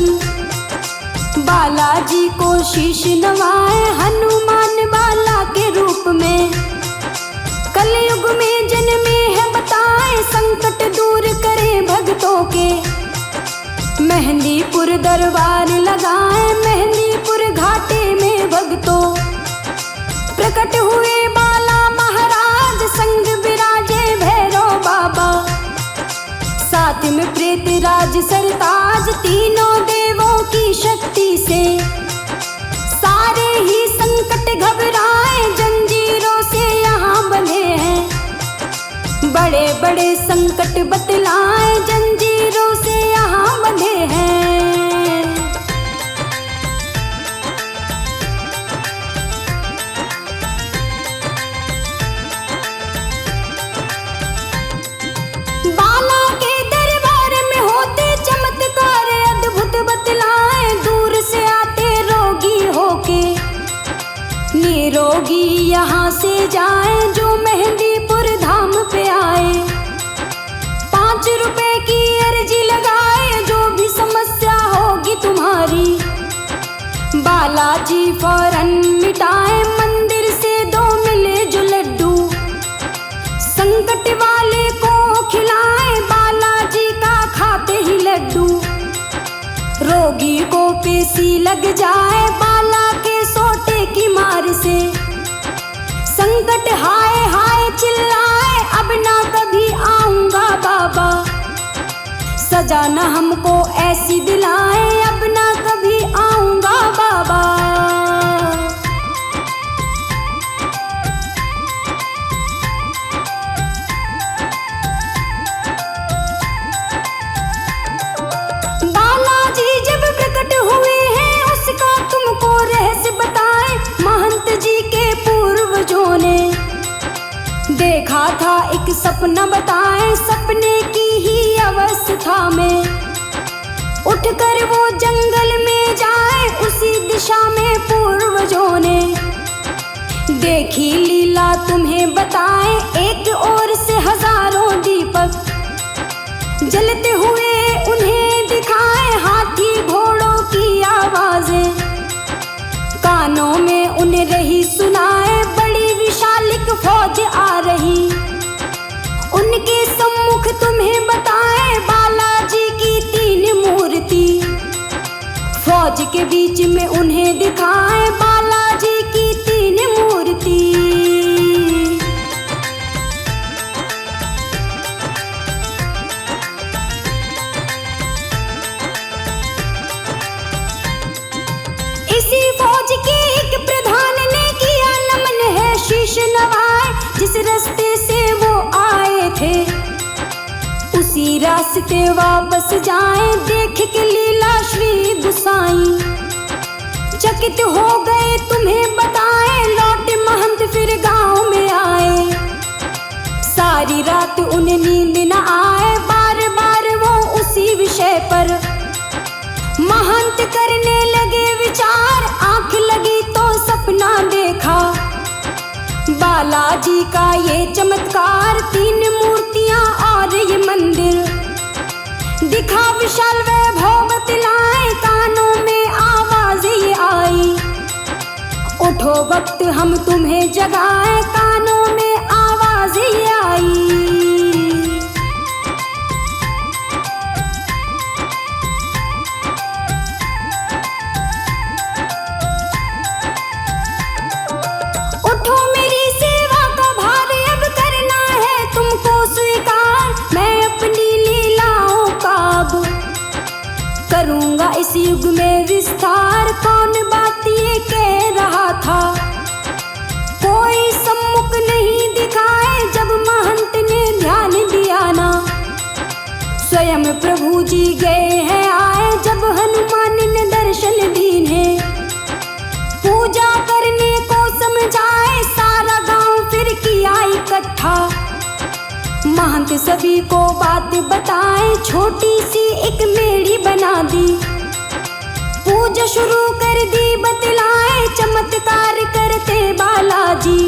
सुन। बालाजी को शीश नवाए हनुमान बाला के रूप में। कलयुग में जन्मे है बताए संकट दूर करे भक्तों के। मेहंदीपुर दरबार लगाए मेहंदीपुर घाटे में भक्तों। प्रकट हुए बाला महाराज संग विराजे भैरव बाबा। साथ में प्रेत राज सरताज तीनों देवों की शक्ति से। सारे ही संकट घबराए जंजीरों से यहाँ बंधे हैं। बड़े बड़े संकट बतलाए जंजीरों से यहाँ बंधे हैं। बाला के दरबार में होते चमत्कार अद्भुत बतलाए। दूर से आते रोगी होके निरोगी यहाँ से जाए जो मेहंदीपुर धाम पे आए। 5 रुपए की अर्जी लगाए जो भी समस्या होगी तुम्हारी। बालाजी फौरन मिटाए मंदिर से 2 मिले जो लड्डू। संकट वाले को खिलाए बालाजी का खाते ही लड्डू। रोगी को पेशी लग जाए बाला के सोटे की मार से। संकट हाय हाय चिल्लाए अब ना कभी आऊंगा बाबा। सजा न हमको ऐसी दिलाए अब ना कभी आऊंगा बाबा। बालाजी जब प्रकट हुए हैं उसका तुमको रहस्य बताए। महंत जी के पूर्वजों ने देखा था एक सपना बताए। सपने की ही अवस्था में उठकर वो जंगल में जाए। उसी दिशा में पूर्वजों ने देखी लीला तुम्हें बताए। एक ओर से हजारों दीपक जलते हुए उन्हें दिखाए। हाथी घोड़ों की आवाजें कानों में उन्हें रही सुनाए। बड़ी विशालिक फौज आ रही उनके सम्मुख तुम्हें बताए। बालाजी की 3 मूर्ति फौज के बीच में उन्हें दिखाए। बालाजी की 3 मूर्ति। इसी फौज के एक प्रधान ने किया नमन है शीश नवाए। जिस रास्ते से वो आए थे उसी रास्ते वापस जाएं। देख के लीला श्री गुसाई चकित हो गए तुम्हें बताए। लौटे महंत फिर गांव में आए। सारी रात उन्हें नींद न आए। बार बार वो उसी विषय पर महंत करने लगे विचार। आंख लगी तो सपना देखा बालाजी का ये चमत्कार। 3 मूर्तियां और ये मंदिर दिखा विशाल वैभव बतलाए। कानों में आवाज ये आई उठो वक्त हम तुम्हें जगाए। कानों में आवाज ये आई। करूंगा इस युग में विस्तार। कौन बात ये कह रहा था कोई सम्मुख नहीं दिखाए। जब महंत ने ध्यान दिया ना स्वयं प्रभु जी गए हैं आए। जब हनुमान ने दर्शन दीने पूजा करने को समझाए। सारा गांव फिर किया इकट्ठा महंत सभी को बात बताए। छोटी सी एक मेड़ी बना दी पूजा शुरू कर दी बतलाए। चमत्कार करते बालाजी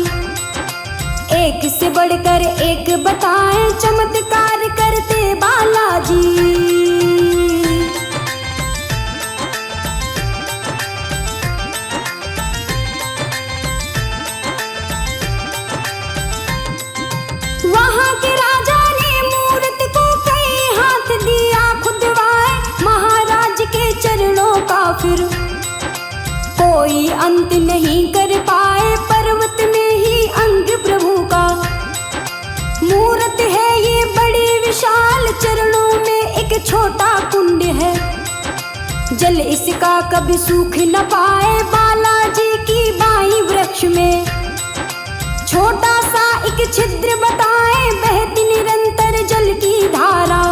एक से बढ़कर एक बताए। चमत्कार करते बालाजी। कोई अंत नहीं कर पाए, पर्वत में ही अंग प्रभु का। मूरत है ये बड़ी विशाल, चरणों में एक छोटा कुंड है। जल इसका कभी सूख न पाए, बालाजी की बाई वृक्ष में छोटा सा एक छिद्र बताए, बहती निरंतर जल की धारा।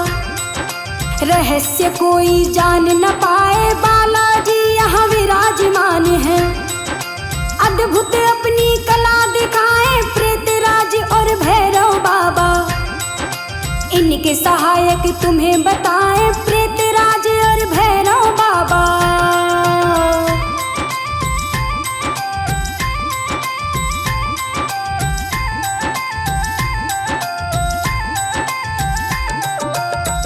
रहस्य कोई जान न पाए, बालाजी यहाँ विराजमान है। अद्भुत अपनी कला दिखाए, प्रेतराज और भैरव बाबा। इनके सहायक तुम्हें बताए, प्रेतराज और भैरव बाबा।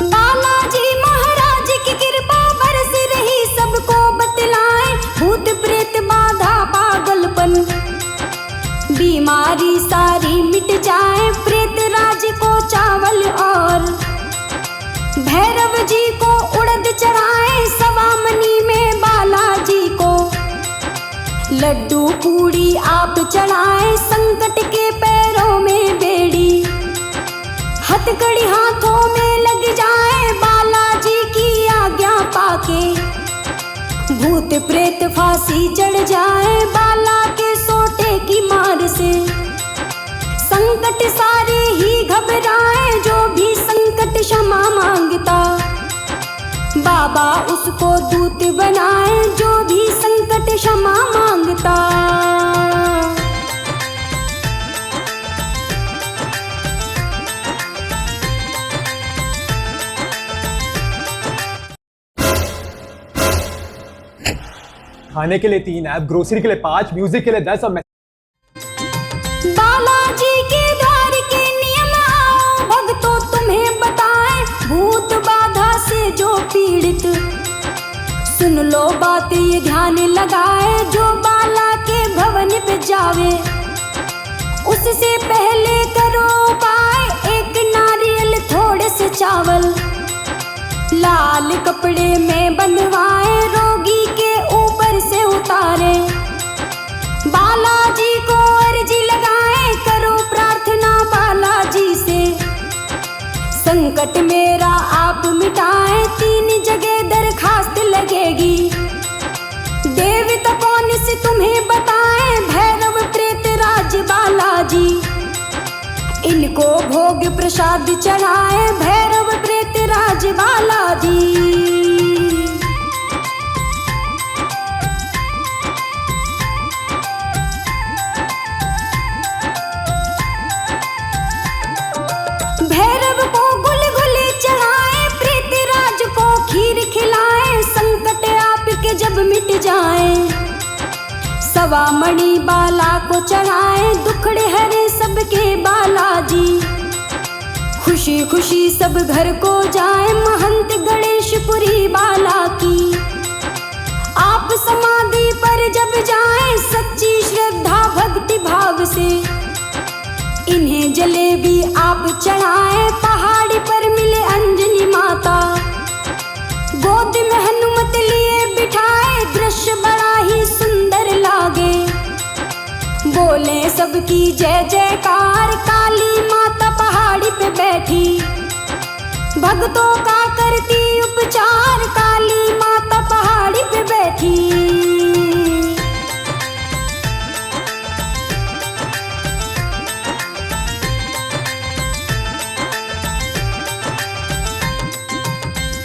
बालाजी महाराज की कृपा बरस रही, सबको बतलाए भूत प्रेत बाधा पागलपन। बीमारी सारी मिट जाए, प्रेतराज को चावल और भैरव जी को उड़द चढ़ाए। सवा मनी में बालाजी को लड्डू पूड़ी आप चढ़ाए। संकट के पैरों में बेड़ी, हथकड़ी हाथों में लग जाए, बालाजी की आज्ञा पाके भूत प्रेत फांसी चढ़ जाए। बाला के सोटे की मार से संकट सारे ही घबराए, जो भी संकट क्षमा मांगता बाबा उसको दूत बनाए, जो भी संकट क्षमा मांगता। खाने के लिए 3 ऐप, ग्रोसरी के लिए 5, म्यूजिक के लिए 10 और बालाजी के द्वार के नियम आओ, भक्तों तुम्हें बताएं, भूत बाधा से जो पीड़ित। सुन लो बात ये ध्यान लगाए, जो बाला के भवन पे जावे उससे पहले करो उपाय। एक नारियल थोड़े से चावल लाल कपड़े में बंधवाए, रोगी के ऊपर से उतारे। बालाजी को अर्जी लगाए, करो प्रार्थना बालाजी से, संकट मेरा आप मिटाए। 3 जगह दरखास्त लगेगी, देवता कौन से तुम्हें बताए, भैरव प्रेतराज बालाजी। इनको भोग प्रसाद चढ़ाए, भैरव प्रेतराज बालाजी। भैरव को गुलगुले चढ़ाए, प्रेतराज को खीर खिलाए, संकट आपके जब मिट जाए। सवा मणि बाला को चढ़ाए, दुखड़े हरे सबके बालाजी। खुशी खुशी सब घर को जाए, महंत गणेशपुरी बाला की। आप समाधि पर जब जाए, सच्ची श्रद्धा भक्ति भाव से इन्हें जलेबी आप चढ़ाए। पहाड़ी पर मिले अंजनी माता, गोद में हनुमत लिए बिठाए, दृश्य बड़ा ही सुंदर लागे। बोले सबकी जय जयकार, काली माता पहाड़ी पे बैठी, भक्तों का करती उपचार। काली माता पहाड़ी पे बैठी,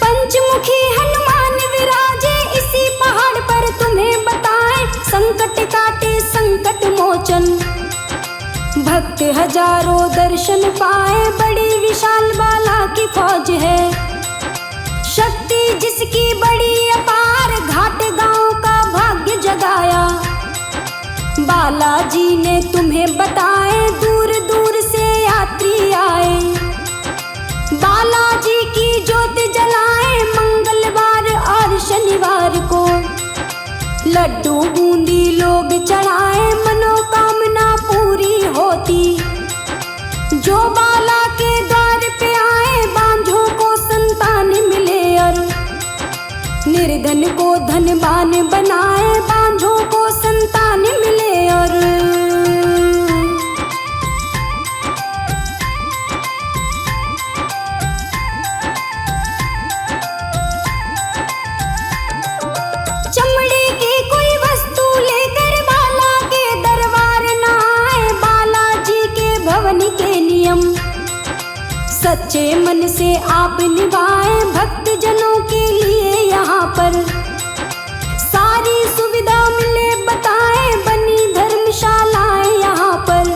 पंचमुखी हनुमान विराजे, इसी पहाड़ पर तुम्हें बताएं, संकट काटे संकट मोचन। भक्त हजारों दर्शन पाए, बड़ी विशाल बाला की फौज है। शक्ति जिसकी बड़ी अपार, घाट गांव का भाग्य जगाया। बालाजी ने तुम्हें बताए, दूर दूर से यात्री आए। बालाजी की ज्योति जलाए, मंगलवार और शनिवार को लड्डू बूंदी लोग चढ़ाए, मनोकामना पूरी होती। जो बाला के द्वार पे आए, बांझों को संतान मिले और निर्धन को धनवान बनाए, बांझों को संतान मिले और चमड़े की कोई वस्तु लेकर बाला के दरबार न आए। बालाजी के भवन के नियम सच्चे मन से आप निभाए, भक्त जनों के लिए यहाँ पर सारी सुविधा मिले बताए, बनी धर्मशालाएं यहाँ पर।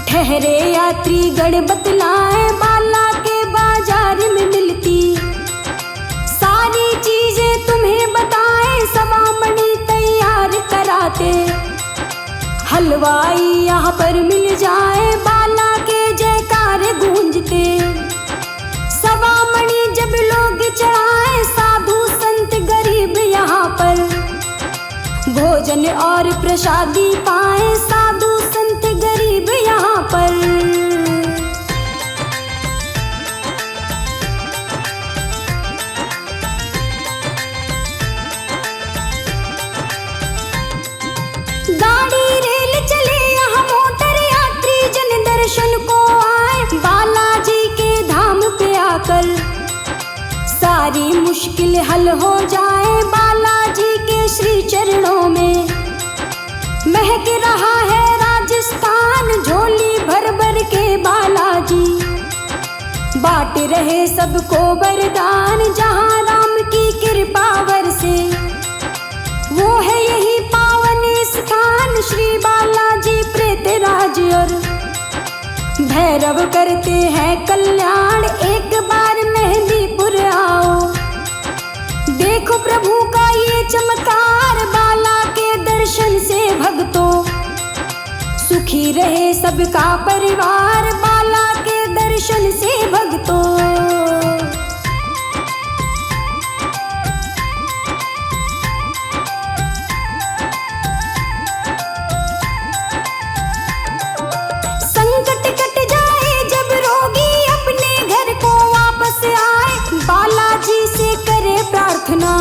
ठहरे यात्री गण बतलाए, बाला के बाजार में मिलती सारी चीजें तुम्हें बताए, सवामणि तैयार कराते। हलवाई यहाँ पर मिल जाए, बाला के जयकार गूंजते। सवामणि जब लोग चढ़ाए, साधु संत गरीब यहाँ पर भोजन और प्रसादी पाए, साधु संत गरीब यहाँ पर। गाड़ी रेल चले यहाँ मोटर, यात्री जन दर्शन को आए। बालाजी के धाम पे आकर सारी मुश्किल हल हो जाए। बालाजी के श्री चरणों में महक रहा है राजस्थान, झोली भर भर के बालाजी बांट रहे सबको वरदान। जहाँ राम की कृपा बरसे वो है यही पावन स्थान, श्री बालाजी प्रेतराज और भैरव करते हैं कल्याण। एक बार मेहंदीपुर आओ, देखो प्रभु का ये चमत्कार। बाला के दर्शन से भक्तों सुखी रहे सबका परिवार, बाला के दर्शन से भक्तों। संकट कट जाए जब रोगी अपने घर को वापस आए, बालाजी से करे प्रार्थना,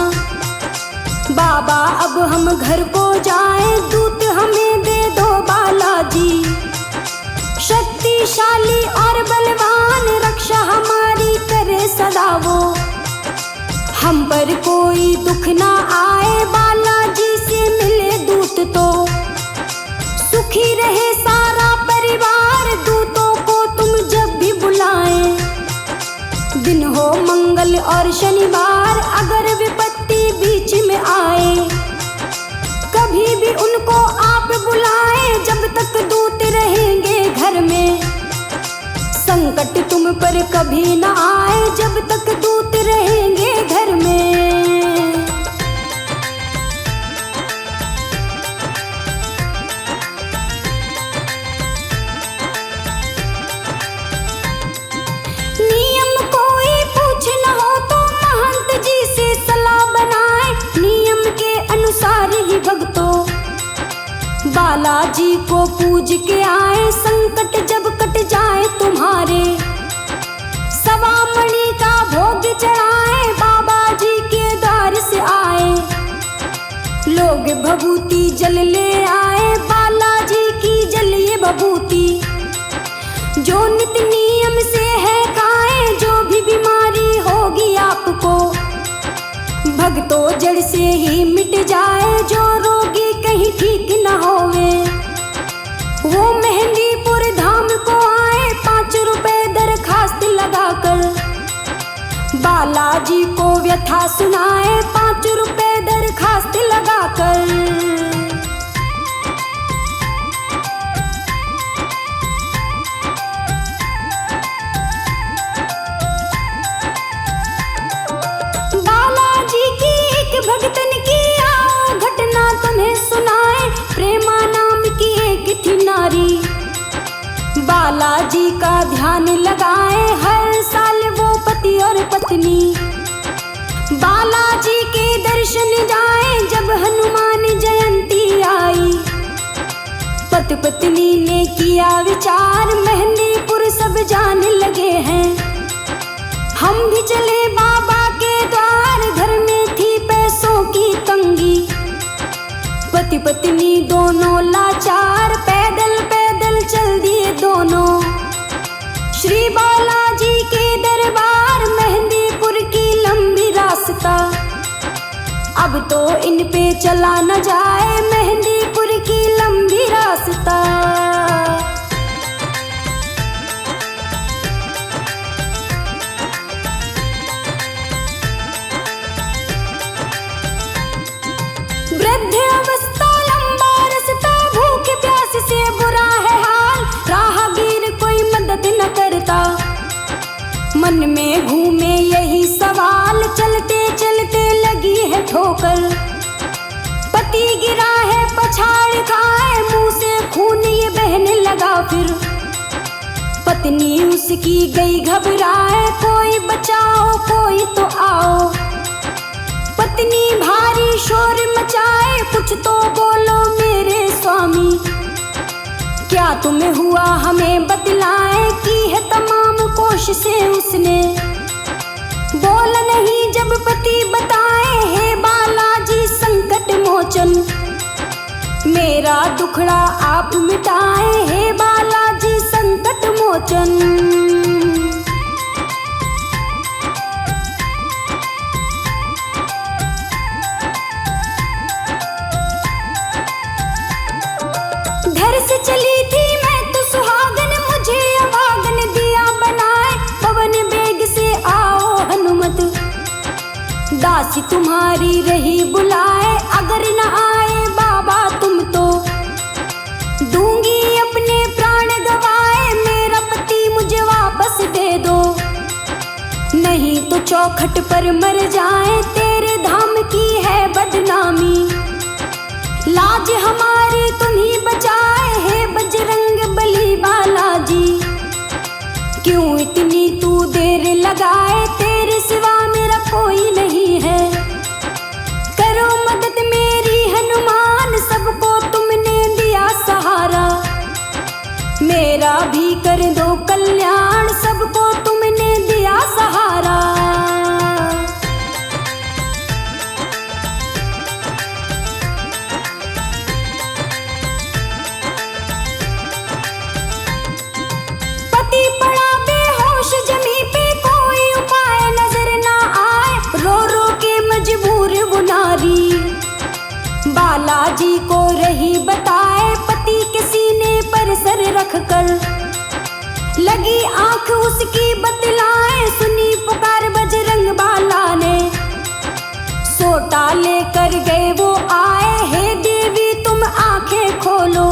बाबा अब हम घर को जाएं, दूत हमें दे दो बालाजी। शक्तिशाली और बलवान रक्षा हमारी करे सदा वो, हम पर कोई दुख ना आए। बालाजी से मिले दूत तो सुखी रहे सारा परिवार। दूतों को तुम जब भी बुलाएं, दिन हो मंगल और शनिवार, अगर विपत्ति बीच में आए कभी भी उनको आप बुलाएं। जब तक दूत रहेंगे घर में संकट तुम पर कभी ना आए, जब तक दूत रहेंगे घर में। नियम कोई पूछना हो तो महंत जी से सलाह बनाए, नियम के अनुसार ही भक्तों बालाजी को पूज के आए। संकट जब कट जाए तुम्हारे, सवामणि का भोग चढ़ाए, बाबा जी के द्वार से आए। लोग भभूति जल ले आए, बालाजी की जलिए भभूति, जो नित नियम से है खाए। जो भी बीमारी होगी आपको भक्तों जड़ से ही मिट जाए, जो रोगी कहीं ठीक न होवे वो मेहंदीपुर धाम को आए। 5 रुपए दरखास्त लगाकर बालाजी को व्यथा सुनाए, 5 रुपए दरखास्त लगाकर। बालाजी की एक भक्तन की आओ घटना तुम्हें सुनाए। प्रेमा नाम की एक थी नारी, बालाजी का ध्यान लगाए, हर साल वो पति और पत्नी बालाजी के दर्शन जाए। जब हनुमान जयंती आई, पति पत्नी ने किया विचार, मेहंदीपुर सब जाने लगे हैं, हम भी चले बाबा के द्वार। घर में थी पति पत्नी दोनों लाचार, पैदल पैदल चल दिए दोनों। श्री बालाजी के दरबार, मेहंदीपुर की लंबी रास्ता, अब तो इन पे चला न जाए, मेहंदीपुर की लंबी रास्ता। वृद्ध अवस्था लंबा रास्ता, भूख प्यास से बुरा है हाल, राहगीर कोई मदद न करता, मन में घूमे यही सवाल, चलते चलते लगी है ठोकर। पति गिरा है पछाड़ खाए, मुंह से खून ये बहने लगा फिर। पत्नी उसकी गई घबराए, कोई बचाओ कोई तो आओ। पत्नी भारी शोर मचाए, कुछ तो बोलो मेरे स्वामी, क्या तुम्हें हुआ हमें बतलाए, की है तमाम कोशिशें उसने। बोल नहीं जब पति बताए, हे बालाजी संकट मोचन, मेरा दुखड़ा आप मिटाए, हे बालाजी संकट मोचन। घर से चली थी मैं तो सुहागन, मुझे अभागन दिया बनाए, पवन बेग से आओ हनुमत, दासी तुम्हारी रही बुलाए, अगर न आए बाबा तुम तो दूंगी अपने प्राण गवाए, मेरा पति मुझे वापस दे दो, नहीं तो चौखट पर मर जाए, तेरे धाम की है बदनामी, लाज हमारी तुम ही बचाए, हे बजरंग बली बालाजी, क्यों इतनी तू देर लगाए, तेरे सिवा मेरा कोई नहीं है, करो मदद मेरी हनुमान, सबको तुमने दिया सहारा, मेरा भी कर दो कल्याण, सबको तुमने दिया सहारा। पति पड़ा बेहोश जमी पे, कोई उपाय नजर ना आए, रो रो के मजबूर वो नारी, बालाजी को रही बताए, पति के सीने पर सर रख कर, लगी आंख उसकी बतलाए, सुनी पुकार बजरंग बाला ने, सोटा लेकर गए वो आए, हे देवी तुम आंखें खोलो,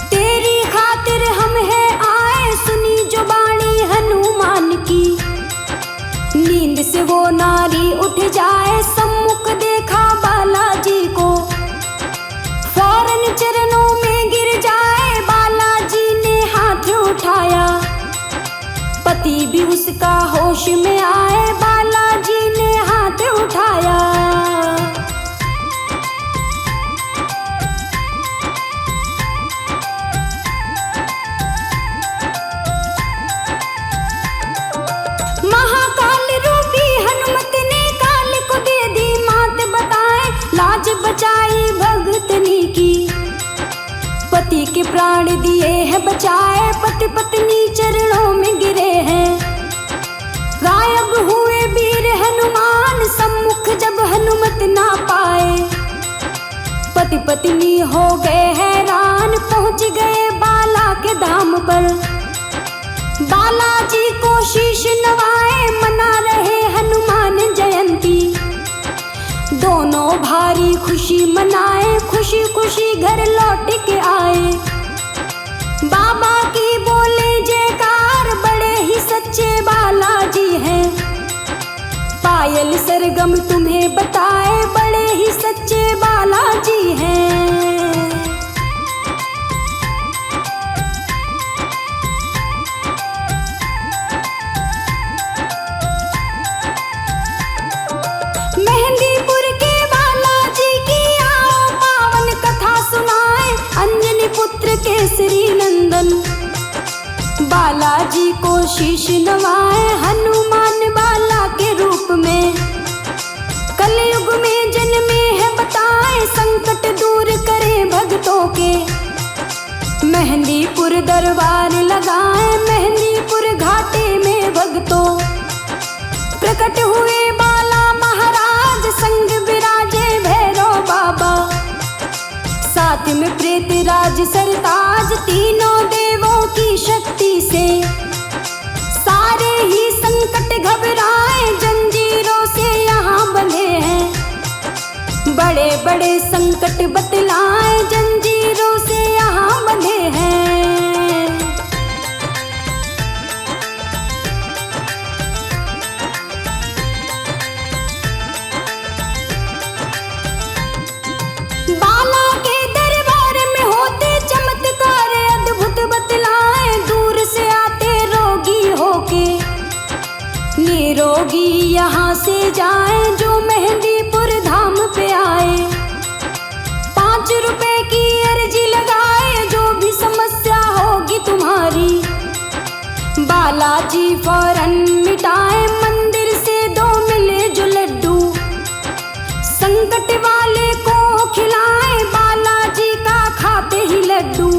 तेरी खातिर हम है आए, सुनी जो बाणी हनुमान की, नींद से वो नारी उठ जाए, सम्मुख देखा बालाजी को, फौरन चरणों में गिर जाए, बालाजी ने हाथ उठाया, पति भी उसका होश में आए, बालाजी ने हाथ उठाया। महाकाल रूपी हनुमत ने काल को दे दी मात बताए, लाज बचाई भगतनी की, पति के प्राण दिए हैं बचाए, पति पत्नी चरणों में गिरे हैं, गायब हुए वीर हनुमान, सम्मुख जब हनुमत ना पाए, पति पत्नी हो गए हैरान, पहुंच गए बाला के धाम पर, बालाजी को शीश नवाए, मना रहे हनुमान जयंती, दोनों भारी खुशी मनाए, खुशी खुशी घर लौट के आए, बाबा की बोले जयकार, बड़े ही सच्चे बालाजी हैं, पायल सरगम तुम्हें बताए, बड़े ही सच्चे बालाजी हैं। मेहंदीपुर के बालाजी की आओ पावन कथा सुनाए, अंजनी पुत्र केसरी नंदन, बालाजी को शीश नवाए, हनुमान बाला के रूप में, कलयुग में जन्मे हैं बताए, संकट दूर भक्तों के। मेहंदीपुर दरबार लगाए मेहंदीपुर घाटे में भक्तों। प्रकट हुए बाला महाराज संग विराजे भैरव बाबा। साथ में प्रेत राज सरताज तीनों देवों की शक्ति से। सारे ही संकट घबराए जंजीरों से यहाँ बंधे हैं। बड़े बड़े संकट बतलाए जंजीरों से यहाँ बंधे हैं। बाला के दरबार में होते चमत्कार अद्भुत बतलाए। दूर से आते रोगी होके निरोगी यहाँ से जाए जो मेहंदीपुर धाम पे आए। 5 रुपए की अर्जी लगाए जो भी समस्या होगी तुम्हारी। बालाजी फौरन मिटाए मंदिर से 2 मिले जो लड्डू। संकट वाले को खिलाए बालाजी का खाते ही लड्डू।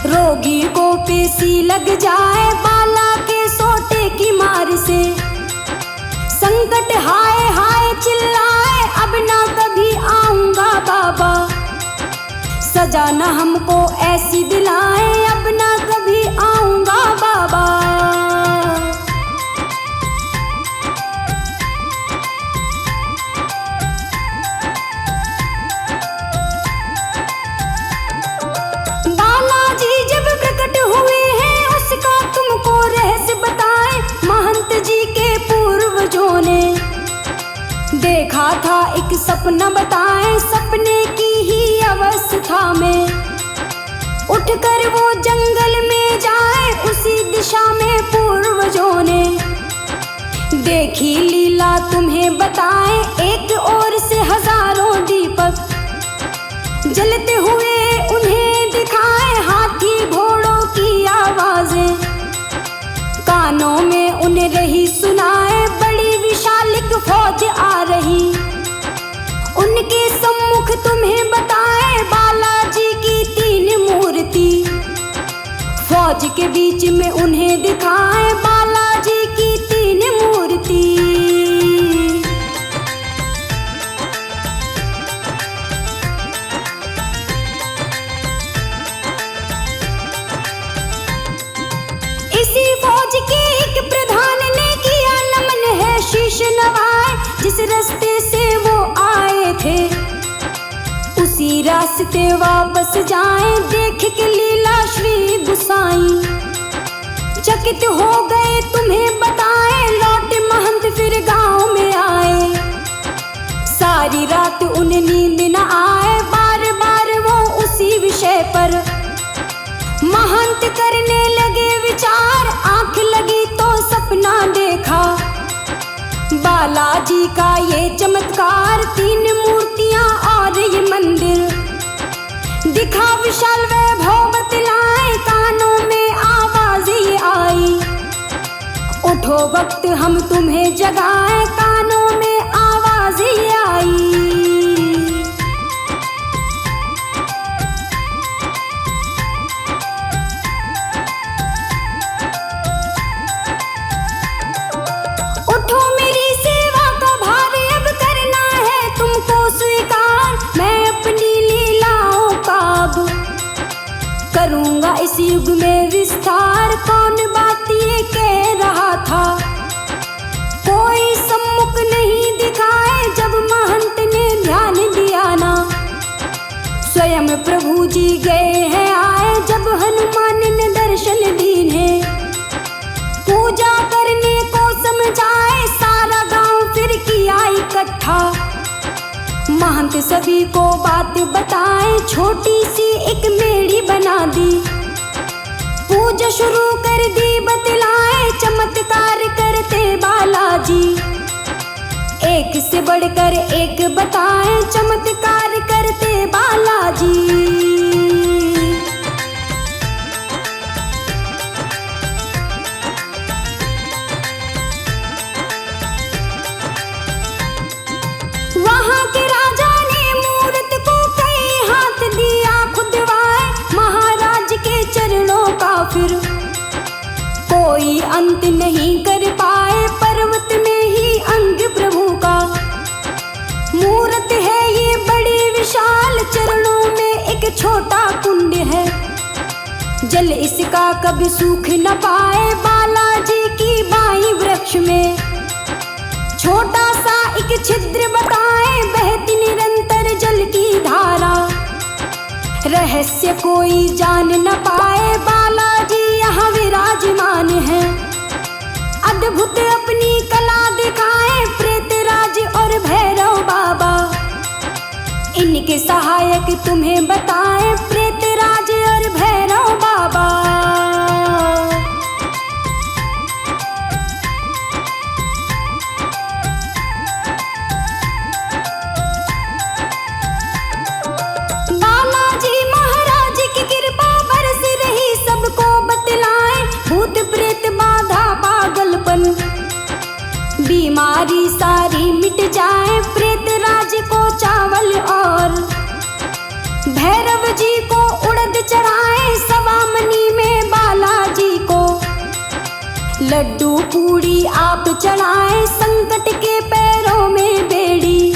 रोगी को पेशी लग जाए बाला के सोटे की मार से। संकट हाय हाय चिल्लाए अब ना कभी आऊंगा बाबा। सजा न हमको ऐसी दिलाए अब ना कभी आऊंगा बाबा। बालाजी जब प्रकट हुए हैं उसका तुमको रहस्य बताए। महंत जी के पूर्वजों ने देखा था एक सपना बताए। सपने की ही अवस्था में उठकर वो जंगल में जाए। उसी दिशा में पूर्वजों ने देखी लीला तुम्हें बताए। एक ओर से हजारों दीपक जलते हुए उन्हें दिखाए। हाथी घोड़ों की आवाजें कानों में उन्हें रही सुनाए। बड़ी विशालिक फौज आ रही उनके सम्मुख तुम्हें बताए। बालाजी की 3 मूर्ति फौज के बीच में उन्हें दिखाए। बालाजी की 3 मूर्ति। इसी फौज के एक प्रधान ने किया नमन है शीश नवाए। जिस रास्ते से वो आए थे उसी रास्ते वापस जाएं। देख के लीला श्री गुसाई चकित हो गए तुम्हें बताए। लौट महंत फिर गांव में आए। सारी रात उन्हें नींद न आए। बार बार वो उसी विषय पर महंत करने लगे विचार। आंख लगी तो सपना देखा बालाजी का ये चमत्कार। 3 मूर्तियां और ये मंदिर दिखा विशाल वैभव बतलाए। कानों में आवाज ये आई उठो वक्त हम तुम्हें जगाए। कानों में आवाज ये आई। उठो मेरी सेवा का भार अब करना है तुमको स्वीकार। मैं अपनी लीलाओं का अब करूंगा इस युग में विस्तार। कौन बात ये कह रहा था कोई सम्मुख नहीं दिखाए। जब महंत ने ध्यान दिया ना स्वयं प्रभु जी गए हैं आए। जब हनुमान ने दर्शन दीने पूजा करने को समझाए। सारा गांव फिर किया इकट्ठा महंत सभी को बात बताए। छोटी सी एक मेड़ी बना दी पूजा शुरू कर दी बतलाए। चमत्कार करते बालाजी एक से बढ़कर एक बताए। चमत्कार करते बालाजी। वहाँ के राजा ने मूरत को कई हाथ दिए। कोई अंत नहीं कर पाए, पर्वत में ही अंग प्रभु का। मूरत है ये बड़ी विशाल, चरणों में एक छोटा कुंड है। जल इसका कभी सूख न पाए, बालाजी की बाई वृक्ष में। छोटा सा एक छिद्र बताए, बहती निरंतर जल की धारा। रहस्य कोई जान न पाए, बालाजी यहाँ विराजमान है। अद्भुत अपनी कला दिखाए, प्रेतराज और भैरव बाबा। इनके सहायक तुम्हें बताए, प्रेतराज और भैरव बाबा। बालाजी महाराज की कृपा बरस रही, सबको बतलाए भूत प्रेत बाधा पागलपन। बीमारी सारी मिट जाए, प्रेतराज को चावल और भैरव जी को उड़द चढ़ाए। सवा मनी में बालाजी को लड्डू पूड़ी आप चढ़ाए। संकट के पैरों में बेड़ी,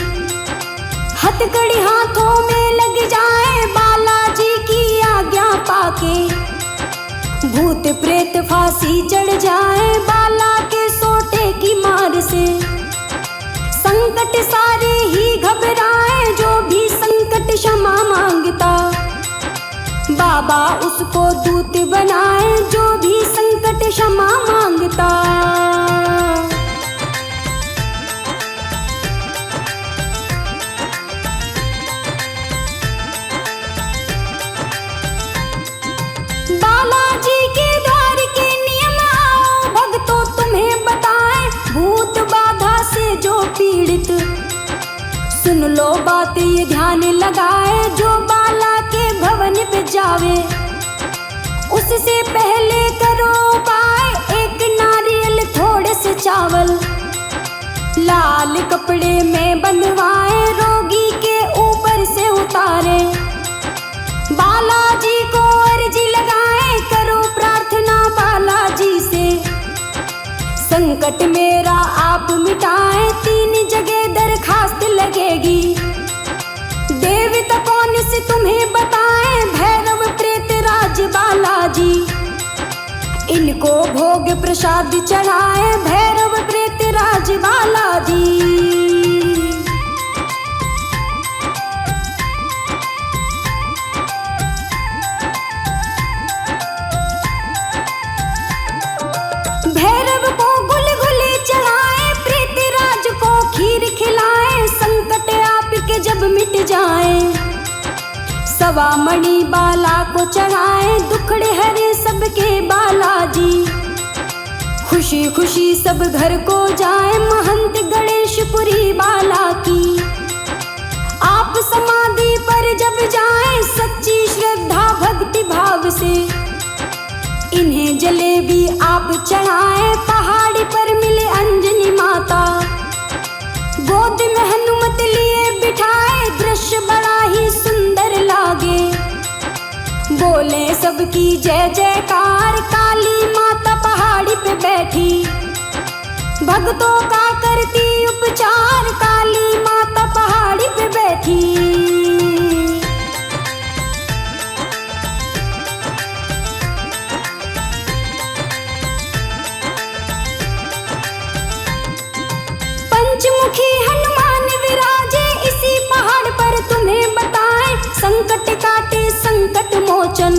हथकड़ी हाथों में लग जाए। बालाजी की आज्ञा पाके भूत प्रेत फांसी चढ़ जाए, बाला के सोटे की मार से। संकट सारे ही घबराए, जो भी संकट क्षमा मांगता, बाबा उसको दूत बनाए। जो भी संकट क्षमा मांगता। बालाजी के द्वार के नियम आओ, भक्तों तुम्हें बताएं। भूत बाधा से जो पीड़ित, सुन लो बात ये ध्यान लगाए। जो बाला के भवन पे जावे, उससे पहले करो उपाय। एक नारियल थोड़े से चावल, लाल कपड़े में बंधवाए। रोगी के ऊपर से उतारे, बालाजी को अर्जी लगाए। करो प्रार्थना बालाजी से, संकट मेरा आप मिटाए। 3 जगह दरखास्त लगेगी, देवता कौन से तुम्हें बताएं। भैरव प्रेतराज बालाजी, इनको भोग प्रसाद चढ़ाए। भैरव प्रेतराज बालाजी। भैरव को गुलगुले चढ़ाए, प्रेतराज को खीर खिलाए। संकट आपके जब मिट जाए, सवा मणि बाला को चढ़ाए। दुखड़े हरे सबके बालाजी, खुशी खुशी सब घर को जाए। महंत गणेशपुरी बाला की, आप समाधि पर जब जाए। सच्ची श्रद्धा भक्ति भाव से इन्हें जलेबी आप चढ़ाए। पहाड़ी पर मिले अंजनी माता, गोद में हनुमत लिए बिठाए। दृश्य बड़ा ही सुंदर लागे, बोले सबकी जय जयकार। काली माता पहाड़ी पे बैठी, भक्तों का करती उपचार। काली माता पहाड़ी पे बैठी। पंचमुखी हनुमान विराजे, इसी पहाड़ पर तुम्हें बताएं। संकट काटे संकट मोचन,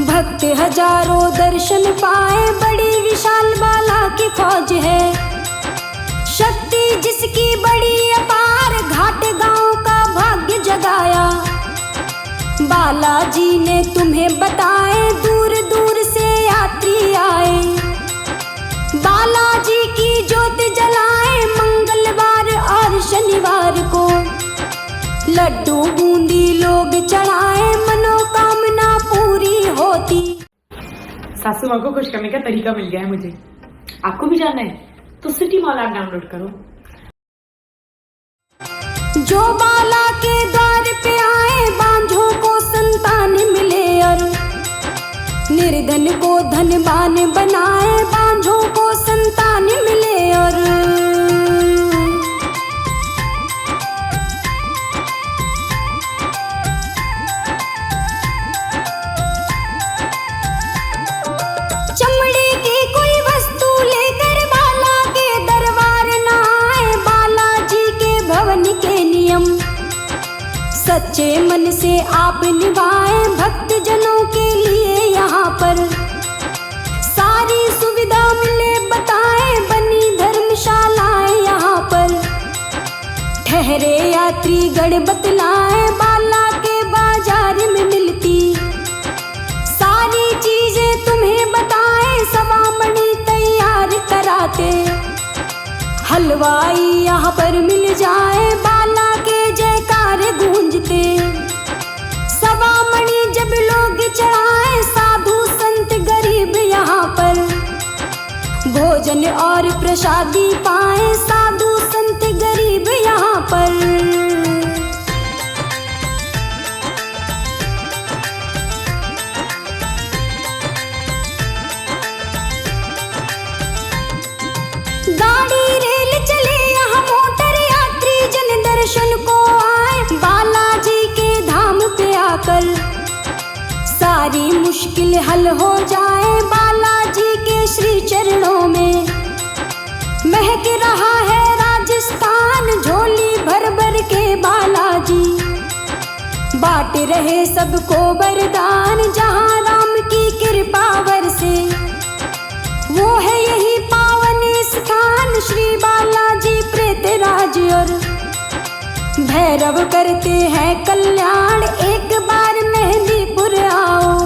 भक्त हजारों दर्शन पाए। बड़ी विशाल बाला की फौज है, शक्ति जिसकी बड़ी अपार। घाट गांव का भाग्य जगाया, बालाजी ने तुम्हें बताए। दूर दूर से यात्री आए, बालाजी की ज्योत जलाए। मंगलवार और शनिवार को लड्डू बूंदी लोग चढ़ाए। मनोकामना पूरी होती। सासू माँ को खुश करने का तरीका मिल गया है मुझे। आपको भी जानना है तो सिटी मॉल ऐप डाउनलोड करो। जो बाला के द्वार पे आए, बांझों को संतान मिले और निर्धन निर्धन को धनवान बनाए, बांझों को संतान मिले और चमड़े की कोई वस्तु लेकर बाला के दरबार न आए। बालाजी के भवन के नियम सच्चे मन से आप निभाए, भक्त जनों के लिए यहाँ पर सारी सुविधा मिले बताए, बनी धर्मशालाएं यहाँ पर। ठहरे यात्री गढ़ बतलाए, बाला के बाजार में मिलती सारी चीजें तुम्हें बताए, सवा मणि तैयार कराते। हलवाई यहाँ पर मिल जाए, बाला के जयकार गूंजते। सवा मणि जब लोग चढ़ाए, साधु संत गरीब यहाँ पर भोजन और प्रसादी पाए, साधु संत गरीब यहाँ पर। गाड़ी रेल चले यहाँ मोटर, यात्री जन दर्शन को आए, बालाजी के धाम पे आकर सारी मुश्किल हल हो जाए। बालाजी के श्री चरणों में महक रहा है राजस्थान, झोली भर भर के बालाजी बांट रहे सबको वरदान। जहाँ राम की कृपा बरसे वो है यही पावन स्थान, श्री बालाजी प्रेतराज और भैरव करते हैं कल्याण। एक बार मेहंदीपुर आओ,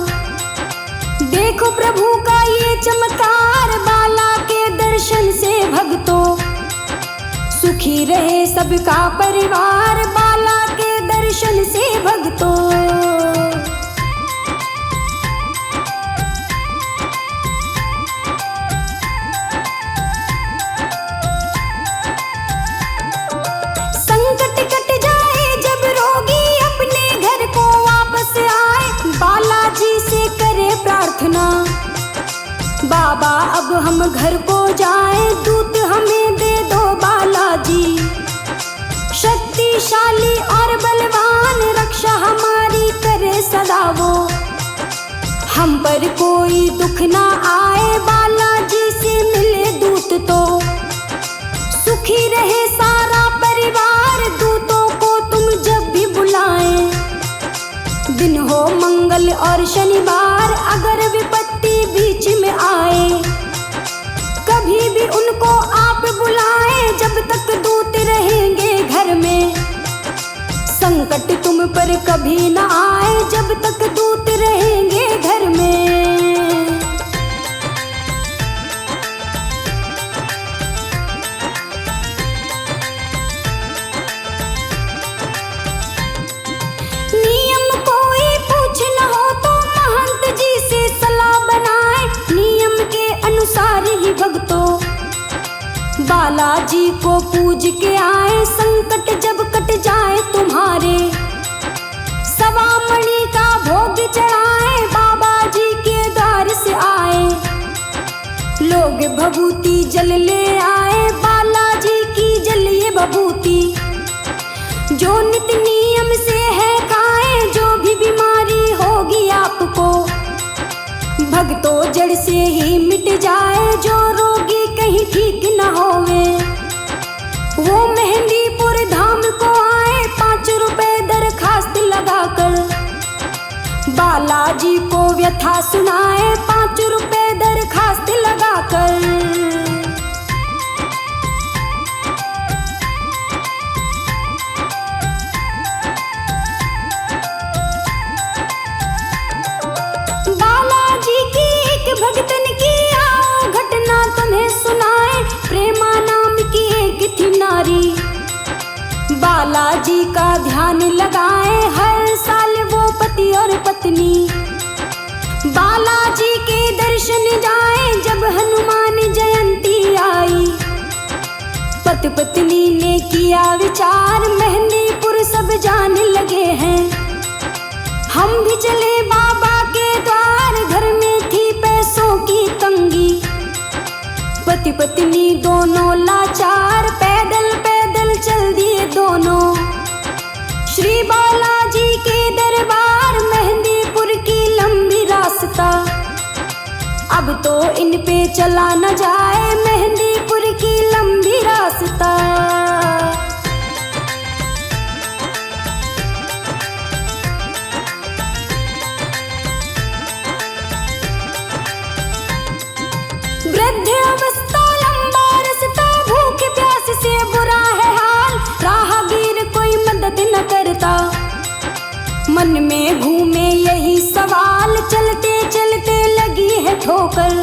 देखो प्रभु का ये चमत्कार, बाला के दर्शन से भक्तों सुखी रहे सबका परिवार, बाला के दर्शन से भक्तों। संकट कट जाए जब रोगी अपने घर को वापस आए, बालाजी से करे प्रार्थना, बाबा अब हम घर को जाए, दूत हमें दे दो बालाजी। शक्तिशाली और बलवान रक्षा हमारी करे सदा वो, हम पर कोई दुख ना आए, बालाजी से मिले दूत तो सुखी रहे सारा परिवार। दूतों को तुम जब भी बुलाएं, दिन हो मंगल और शनिवार, अगर विपत्ति बीच में आए कभी भी उनको आप बुलाएं, जब तक दूत रहेंगे घर में संकट तुम पर कभी न आए, जब तक दूत रहेंगे घर में। नियम कोई पूछ न हो तो महंत जी से सलाह बनाए, नियम के अनुसार ही भक्तों बालाजी को पूज के आए। संकट जब कट जाए तुम्हारे, सवा मणि का भोग चढ़ाए, बाबा जी के द्वार से आए लोग भभूति जल ले आए, बालाजी की जलिए भभूति जो नित नियम से है खाए। जो भी बीमारी होगी आपको भक्तों जड़ से ही मिट जाए, जो रोगी कहीं ठीक न होवे वो मेहंदीपुर धाम को आए। 5 रुपए दरखास्त लगाकर बालाजी को व्यथा सुनाए, 5 रुपए दरखास्त लगाकर। बालाजी की एक भक्तन की आओ घटना तुम्हें सुनाए, प्रेमा नाम की एक थी नारी, बालाजी का ध्यान लगाए, हर साल वो पति और पत्नी बालाजी के दर्शन जाए। जब हनुमान जयंती आई पति पत्नी ने किया विचार, मेहंदीपुर सब जाने लगे हैं हम भी चले बाबा के द्वार। घर में थी पति पत्नी दोनों लाचार, पैदल पैदल चल दिए दोनों। श्री बालाजी के दरबार, मेहंदीपुर की लंबी रास्ता। अब तो इन पे चला न जाए, मेहंदीपुर की लंबी रास्ता। वृद्ध अवस्था लंबा रास्ता, भूख प्यास से बुरा है हाल, राहगीर कोई मदद न करता। मन में घूमे यही सवाल, चलते चलते लगी है ठोकर।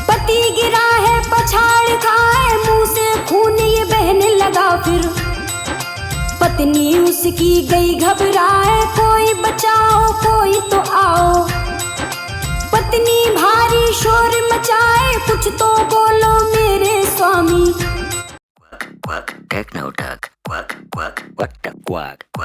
पति गिरा है पछाड़ खाए, मुंह से खून ये बहने लगा फिर। पत्नी उसकी गई घबराए, कोई बचाओ कोई तो आओ। पत्नी भारी शोर मचाए, कुछ तो बोलो मेरे स्वामी। Quack, techno duck. Quack, quack, what the quack, quack.